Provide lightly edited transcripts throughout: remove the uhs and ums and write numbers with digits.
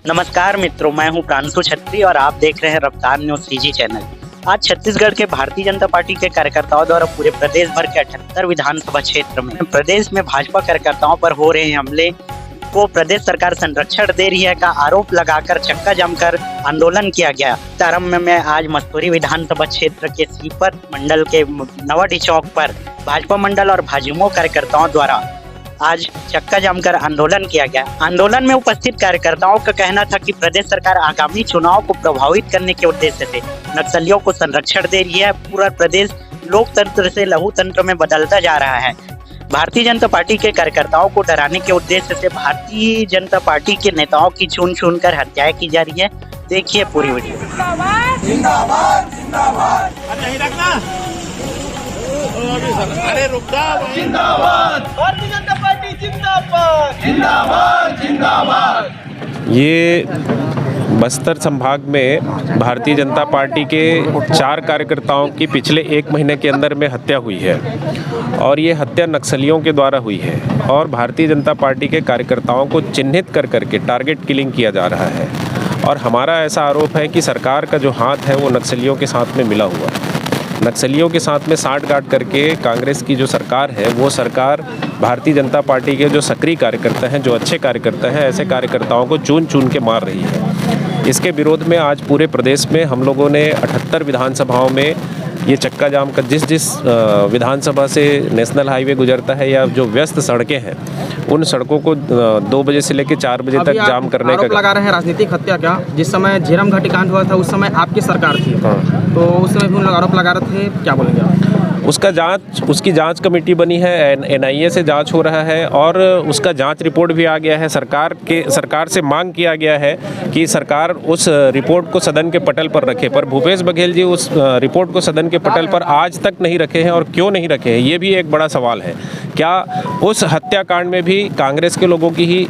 नमस्कार मित्रों, मैं हूं प्रांशु छत्री और आप देख रहे हैं रफ्तार न्यूज सीजी चैनल। आज छत्तीसगढ़ के भारतीय जनता पार्टी के कार्यकर्ताओं द्वारा पूरे प्रदेश भर के 78 विधानसभा क्षेत्र में प्रदेश में भाजपा कार्यकर्ताओं पर हो रहे हमले को प्रदेश सरकार संरक्षण दे रही है का आरोप लगाकर चक्का जमकर आंदोलन किया गया। प्रारंभ में आज मस्तूरी विधानसभा क्षेत्र के सीपत मंडल के नवाडी चौक पर भाजपा मंडल और भाजयुमो कार्यकर्ताओं द्वारा आज चक्का जमकर आंदोलन किया गया। आंदोलन में उपस्थित कार्यकर्ताओं का कहना था कि प्रदेश सरकार आगामी चुनाव को प्रभावित करने के उद्देश्य से नक्सलियों को संरक्षण दे रही है। पूरा प्रदेश लोकतंत्र से लघु तंत्र में बदलता जा रहा है। भारतीय जनता पार्टी के कार्यकर्ताओं को डराने के उद्देश्य से भारतीय जनता पार्टी के नेताओं की चुन कर हत्याएं की जा रही है। देखिए पूरी वीडियो। जिंदाबाद जिंदाबाद अरे रुक जाओ। जिंदाबाद भारतीय जनता पार्टी जिंदाबाद जिंदाबाद जिंदाबाद। ये बस्तर संभाग में भारतीय जनता पार्टी के 4 कार्यकर्ताओं की पिछले 1 महीने के अंदर में हत्या हुई है और ये हत्या नक्सलियों के द्वारा हुई है और भारतीय जनता पार्टी के कार्यकर्ताओं को चिन्हित कर करके टारगेट किलिंग किया जा रहा है। और हमारा ऐसा आरोप है कि सरकार का जो हाथ है वो नक्सलियों के साथ में मिला हुआ है। नक्सलियों के साथ में साठगांठ करके कांग्रेस की जो सरकार है वो सरकार भारतीय जनता पार्टी के जो सक्रिय कार्यकर्ता हैं, जो अच्छे कार्यकर्ता हैं, ऐसे कार्यकर्ताओं को चुन चुन के मार रही है। इसके विरोध में आज पूरे प्रदेश में हम लोगों ने 78 विधानसभाओं में ये चक्का जाम का जिस विधानसभा से नेशनल हाईवे गुजरता है या जो व्यस्त सड़कें हैं उन सड़कों को 2 बजे से लेकर 4 बजे तक जाम करने का लगा रहे हैं। राजनीतिक हत्या क्या, जिस समय झीरम घाटी कांड हुआ था उस समय आपकी सरकार थी। तो उस समय भी उन लोग आरोप लगा रहे थे, क्या बोलेंगे आप? उसकी जांच कमेटी बनी है, एनआईए से जांच हो रहा है और उसका जांच रिपोर्ट भी आ गया है। सरकार से मांग किया गया है कि सरकार उस रिपोर्ट को सदन के पटल पर रखे, पर भूपेश बघेल जी उस रिपोर्ट को सदन के पटल पर आज तक नहीं रखे हैं। और क्यों नहीं रखे हैं ये भी एक बड़ा सवाल है। क्या उस हत्याकांड में भी कांग्रेस के लोगों की ही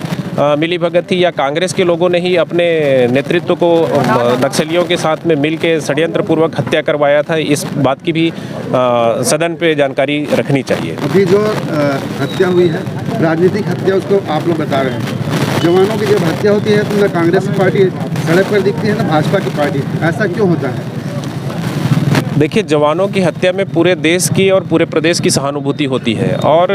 मिली भगत थी या कांग्रेस के लोगों ने ही अपने नेतृत्व को नक्सलियों के साथ में मिल के षड्यंत्रपूर्वक हत्या करवाया था? इस बात की भी सदन पे जानकारी रखनी चाहिए। अभी जो हत्या हुई है राजनीतिक हत्या, उसको आप लोग बता रहे हैं। जवानों की जब हत्या होती है तो ना कांग्रेस की पार्टी सड़क पर दिखती है ना भाजपा की पार्टी, ऐसा क्यों होता है? देखिए, जवानों की हत्या में पूरे देश की और पूरे प्रदेश की सहानुभूति होती है और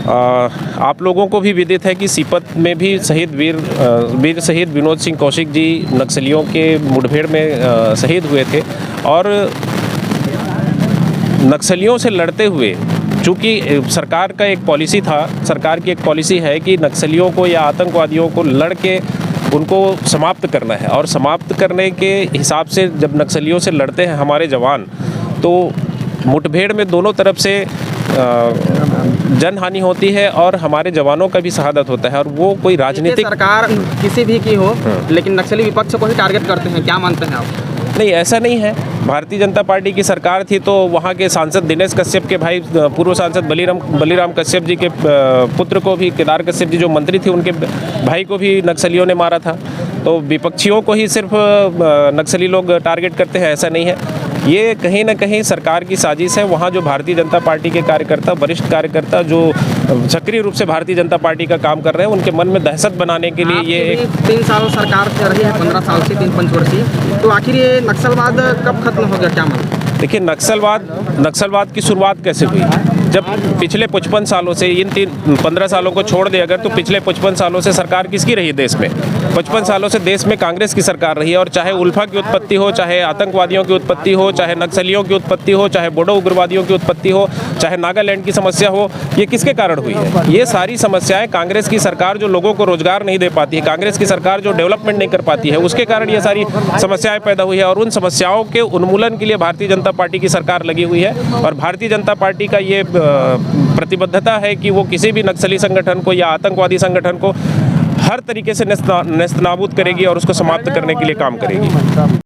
आप लोगों को भी विदित है कि सीपत में भी वीर शहीद विनोद सिंह कौशिक जी नक्सलियों के मुठभेड़ में शहीद हुए थे। और नक्सलियों से लड़ते हुए, चूँकि सरकार का एक पॉलिसी था, सरकार की एक पॉलिसी है कि नक्सलियों को या आतंकवादियों को लड़ के उनको समाप्त करना है। और समाप्त करने के हिसाब से जब नक्सलियों से लड़ते हैं हमारे जवान तो मुठभेड़ में दोनों तरफ से जनहानि होती है और हमारे जवानों का भी शहादत होता है। और वो कोई राजनीतिक सरकार किसी भी की हो लेकिन नक्सली विपक्ष को ही टारगेट करते हैं, क्या मानते हैं आप? नहीं, ऐसा नहीं है। भारतीय जनता पार्टी की सरकार थी तो वहाँ के सांसद दिनेश कश्यप के भाई पूर्व सांसद बलीराम कश्यप जी के पुत्र को भी, केदार कश्यप जी जो मंत्री थे उनके भाई को भी नक्सलियों ने मारा था। तो विपक्षियों को ही सिर्फ नक्सली लोग टारगेट करते हैं, ऐसा नहीं है। ये कहीं ना कहीं सरकार की साजिश है। वहाँ जो भारतीय जनता पार्टी के कार्यकर्ता, वरिष्ठ कार्यकर्ता जो सक्रिय रूप से भारतीय जनता पार्टी का काम कर रहे हैं, उनके मन में दहशत बनाने के लिए ये 3 साल सरकार चल रही है, 15 साल से 3 पंचवर्षीय, तो आखिर ये नक्सलवाद कब खत्म हो गया, क्या मानते हैं? देखिए, नक्सलवाद की शुरुआत कैसे हुई? जब पिछले 55 सालों से, इन 15 सालों को छोड़ दे अगर, तो पिछले 55 सालों से सरकार किसकी रही देश में? 55 सालों से देश में कांग्रेस की सरकार रही है। और चाहे उल्फा की उत्पत्ति हो, चाहे आतंकवादियों की उत्पत्ति हो, चाहे नक्सलियों की उत्पत्ति हो, चाहे बोडो उग्रवादियों की उत्पत्ति हो, चाहे नागालैंड की समस्या हो, ये किसके कारण हुई है? ये सारी समस्याएं कांग्रेस की सरकार जो लोगों को रोजगार नहीं दे पाती है, कांग्रेस की सरकार जो डेवलपमेंट नहीं कर पाती है, उसके कारण ये सारी समस्याएं पैदा हुई है। और उन समस्याओं के उन्मूलन के लिए भारतीय जनता पार्टी की सरकार लगी हुई है। और भारतीय जनता पार्टी का ये प्रतिबद्धता है कि वो किसी भी नक्सली संगठन को या आतंकवादी संगठन को हर तरीके से नेस्तनाबूद करेगी और उसको समाप्त करने के लिए काम करेगी।